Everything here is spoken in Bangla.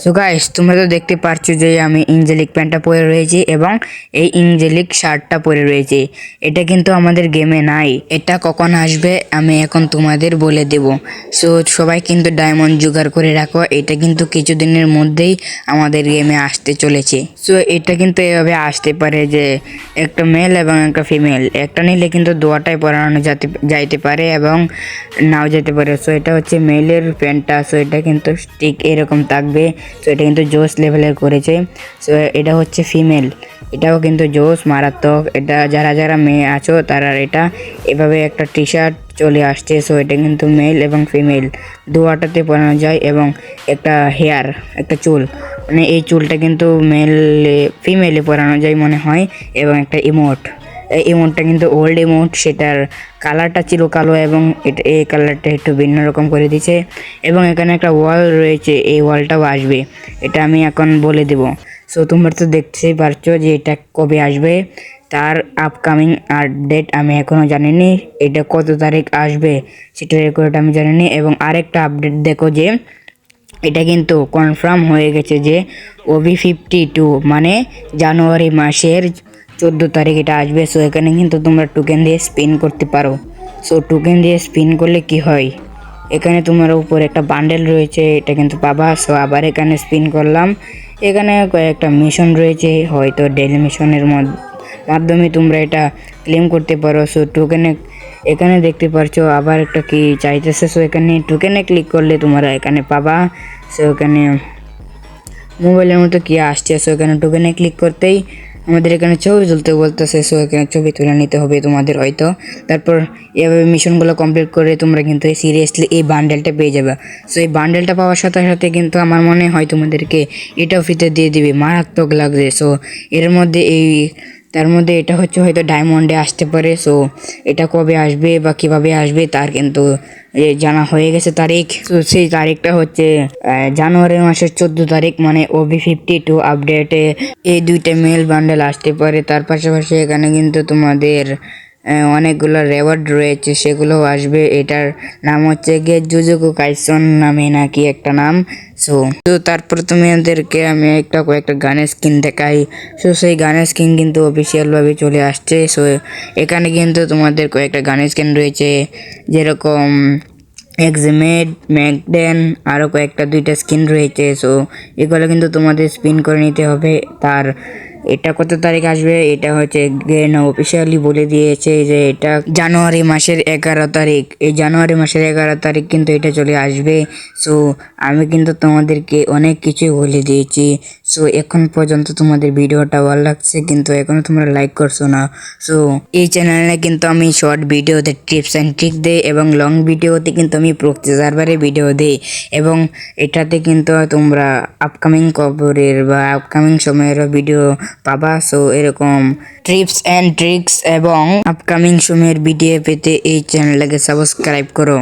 সো গাইস, তোমরা তো দেখতে পারছো যে আমি ইঞ্জেলিক প্যান্টটা পরে রয়েছি এবং এই ইঞ্জেলিক শার্টটা পরে রয়েছি। এটা কিন্তু আমাদের গেমে নাই। এটা কখন আসবে আমি এখন তোমাদের বলে দেব। সো সবাই কিন্তু ডায়মন্ড জোগাড় করে রাখো, এটা কিন্তু কিছুদিনের মধ্যেই আমাদের গেমে আসতে চলেছে। সো এটা কিন্তু এভাবে আসতে পারে যে একটা মেল এবং একটা ফিমেল, একটা নিলে কিন্তু দোয়াটাই পরানো যাইতে পারে এবং নাও যেতে পারে। সো এটা হচ্ছে মেলের প্যান্টটা। সো এটা কিন্তু ঠিক এরকম থাকবে। সো এটা কিন্তু জোস লেভেলের করেছে। সো এটা হচ্ছে ফিমেল, এটাও কিন্তু জোস মারাত্মক। এটা যারা যারা মেয়ে আছো তারা এটা এভাবে একটা টি শার্ট চলে আসছে। সো এটা কিন্তু মেল এবং ফিমেল দুয়াটাতে পরানো যায় এবং একটা হেয়ার, একটা চুল, মানে এই চুলটা কিন্তু ফিমেলে পরানো যায় মনে হয়। এবং একটা ইমোট, এই ইমোটটা কিন্তু ওল্ড ইমোট, সেটার কালারটা ছিল কালো এবং এই কালারটা একটু ভিন্ন রকম করে দিয়েছে। এবং এখানে একটা ওয়াল রয়েছে, এই ওয়ালটাও আসবে, এটা আমি এখন বলে দেব। সো তোমরা তো দেখতেই পারছো যে এটা কবে আসবে, তার আপকামিং আপডেট আমি এখনও জানিনি। এটা কত তারিখ আসবে সেটার রেকর্ড আমি জানিনি। এবং আরেকটা আপডেট দেখো যে এটা কিন্তু কনফার্ম হয়ে গেছে যে OB52 মানে জানুয়ারি মাসের 14 তারিখ এটা আসবে। সো এখানে কিন্তু তোমরা টোকেন দিয়ে স্পিন করতে পারো। সো টোকেন দিয়ে স্পিন করলে কি হয়, এখানে তোমার উপর একটা বান্ডেল রয়েছে, এটা কিন্তু পাবা। সো আবার এখানে স্পিন করলাম, এখানে কয়েকটা মিশন রয়েছে, হয়তো ডেইলি মিশনের মাধ্যমে তোমরা এটা ক্লেম করতে পারো। সো টোকেনে এখানে দেখতে পারছো আবার একটা কি চাইতেছে। সো এখানে টোকেনে ক্লিক করলে তোমরা এখানে পাবা। সো এখানে মোবাইলের মতো কি আসছে। সো এখানে টোকেনে ক্লিক করতেই আমাদের এখানে ছবি তুলতে বলতেছে। সো এখানে ছবি তুলে নিতে হবে তোমাদের হয়তো। তারপর এভাবে মিশনগুলো কমপ্লিট করে তোমরা কিন্তু সিরিয়াসলি এই বান্ডেলটা পেয়ে যাবে। সো এই বান্ডেলটা পাওয়ার সাথে সাথে কিন্তু আমার মনে হয় তোমাদেরকে এটাও ফ্রিতে দিয়ে দিবে, মারাত্মক লাগছে। সো এর মধ্যে তার মধ্যে এটা হচ্ছে হয়তো ডায়মন্ডে আসতে পারে। সো এটা কবে আসবে বা কিভাবে আসবে তার কিন্তু জানা হয়ে গেছে তারিখ। তো সেই তারিখটা হচ্ছে জানুয়ারি মাসের 14 তারিখ, মানে OB52 আপডেটে এই দুইটা মেল বান্ডেল আসতে পারে। তার পাশাপাশি এখানে কিন্তু তোমাদের অনেকগুলো রেওয়ার্ড রয়েছে, সেগুলোও আসবে। এটার নাম হচ্ছে গিয়ে জুজুকু কাইসন নামে নাকি একটা নাম। সো তারপর তোমাদেরকে আমি কয়েকটা গানের স্কিন দেখাই। সো সেই গানের স্কিন কিন্তু অফিসিয়ালভাবে চলে আসছে। সো এখানে কিন্তু তোমাদের কয়েকটা গানের স্কিন রয়েছে, যেরকম এক্সমেড, ম্যাকডেন, আরও কয়েকটা দুইটা স্কিন রয়েছে। সো এগুলো কিন্তু তোমাদের স্পিন করে নিতে হবে। তার এটা কত তারিখ আসবে এটা হচ্ছে গেন অফিসিয়ালি বলে দিয়েছে যে এটা জানুয়ারি মাসের 11 তারিখ। এই জানুয়ারি মাসের 11 তারিখ কিন্তু এটা চলে আসবে। সো আমি কিন্তু তোমাদেরকে অনেক কিছু বলে দিয়েছি। সো এখন পর্যন্ত তোমাদের ভিডিওটা ভালো লাগছে, কিন্তু এখনো তোমরা লাইক করছো না। সো এই চ্যানেলে কিন্তু আমি শর্ট ভিডিওতে টিপস অ্যান্ড ট্রিক দেই এবং লং ভিডিওতে কিন্তু আমি প্রক্সি সার্ভারে ভিডিও দেই। এবং এটাতে কিন্তু তোমরা আপকামিং খবরের বা আপকামিং সময়েরও ভিডিও পাবা। সো এরকম টিপস অ্যান্ড ট্রিক্স এবং আপকামিং সময়ের ভিডিও পেতে এই চ্যানেলটাকে সাবস্ক্রাইব করো।